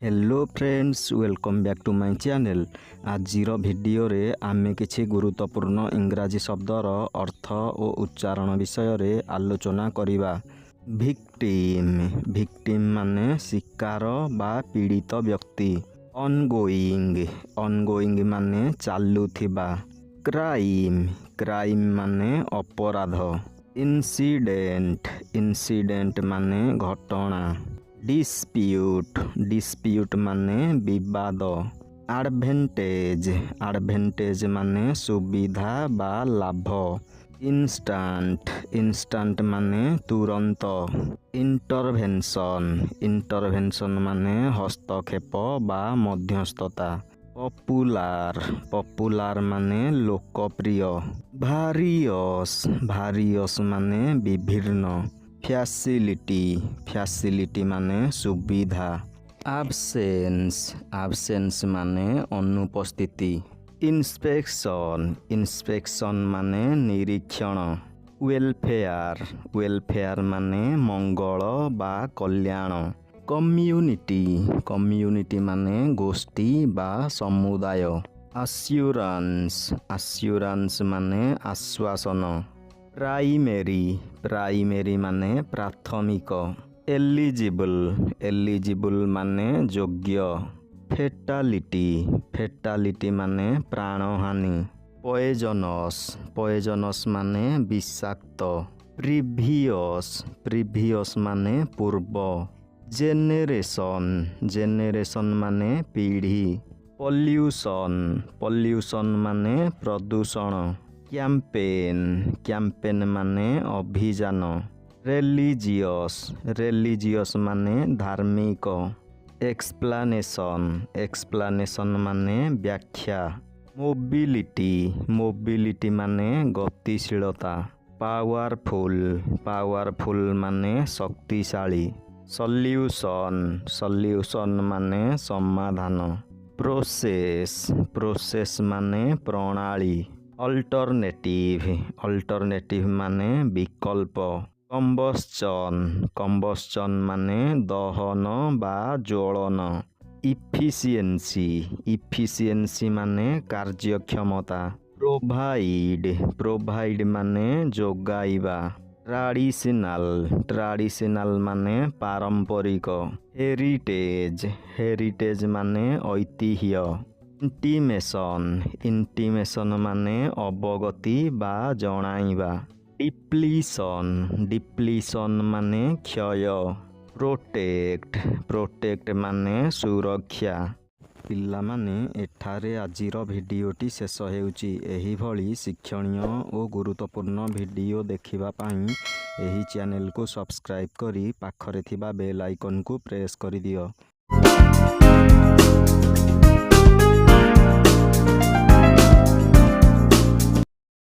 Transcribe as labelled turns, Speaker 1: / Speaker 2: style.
Speaker 1: Hello friends, welcome back to my channel. आजिर video रे आमे किछि गुरुत्वपूर्ण इंग्राजी शब्दर अर्थ और उच्चारण विषय रे आलोचना करिबा। विक्टिम विक्टिम माने शिकार बा पीड़ित व्यक्ति। ऑनगोइंग ऑनगोइंग माने चालुथिबा। क्राइम क्राइम माने अपराध। इंसिडेंट इंसिडेंट माने घटना। डिस्प्यूट डिस्प्यूट माने विवाद। एडवांटेज एडवांटेज माने सुविधा बा लाभ। इंस्टांट इंस्टांट माने तुरंत। इंटरवेंशन इंटरवेंशन माने हस्तक्षेप बा मध्यस्थता। पॉपुलर पॉपुलर माने लोकप्रिय। भारियस भारियस माने विभिन्न। फैसिलिटी फैसिलिटी माने सुविधा। एब्सेंस एब्सेंस माने अनुपस्थिति। इंस्पेक्शन इंस्पेक्शन माने निरीक्षण। वेलफेयर वेलफेयर माने मंगल बा कल्याण। कम्युनिटी कम्युनिटी माने गोष्ठी बा समुदाय। आश्योरेंस आश्योरेंस माने आश्वासन। प्राइमेरी प्राइमेरी माने प्राथमिक। एलिजिबल एलिजिबल माने योग्य। फेटालिटी फेटालिटी माने प्राणहानि। पॉइजनस पॉइजनस माने विषाक्त। प्रीवियस प्रीवियस माने पूर्व। जेनेरेशन जेनेरेशन माने पीढ़ी। पॉल्यूशन पॉल्यूशन माने प्रदूषण। कैंपेन कैंपेन माने अभियान। रिलीजियस रिलीजियस माने धार्मिक। एक्सप्लानेशन एक्सप्लानेशन माने व्याख्या। मोबिलिटी मोबिलिटी माने गतिशीलता। पावरफुल पावरफुल माने शक्तिशाली। सल्यूशन सल्यूशन माने समाधान। प्रोसेस प्रोसेस माने प्रणाली। अल्टरनेटिव अल्टरनेटिव माने विकल्प। कंबस्चन कंबस्चन माने दहन बा ज्वलन। इफिशिएंसी इफिशिएंसी माने कार्यक्षमता। प्रोवाइड प्रोवाइड माने जोगाइबा। ट्राडिशनल ट्राडिशनल माने पारंपरिक। हेरिटेज हेरिटेज माने ऐतिह्य। इंटीमेशन इंटीमेशन माने अवगति बा जणाइबा। डिप्लीशन डिप्लीशन माने क्षय। प्रोटेक्ट प्रोटेक्ट माने सुरक्षा। पिलामाने एठारे आजिर भिडियोटी शेष हेउची। एही भली शिक्षणीय और गुरुत्वपूर्ण भिडियो देखिबा पाई एही चैनल को सब्सक्राइब करी पाखरे थिबा बेल आइकन को प्रेस करि दियो।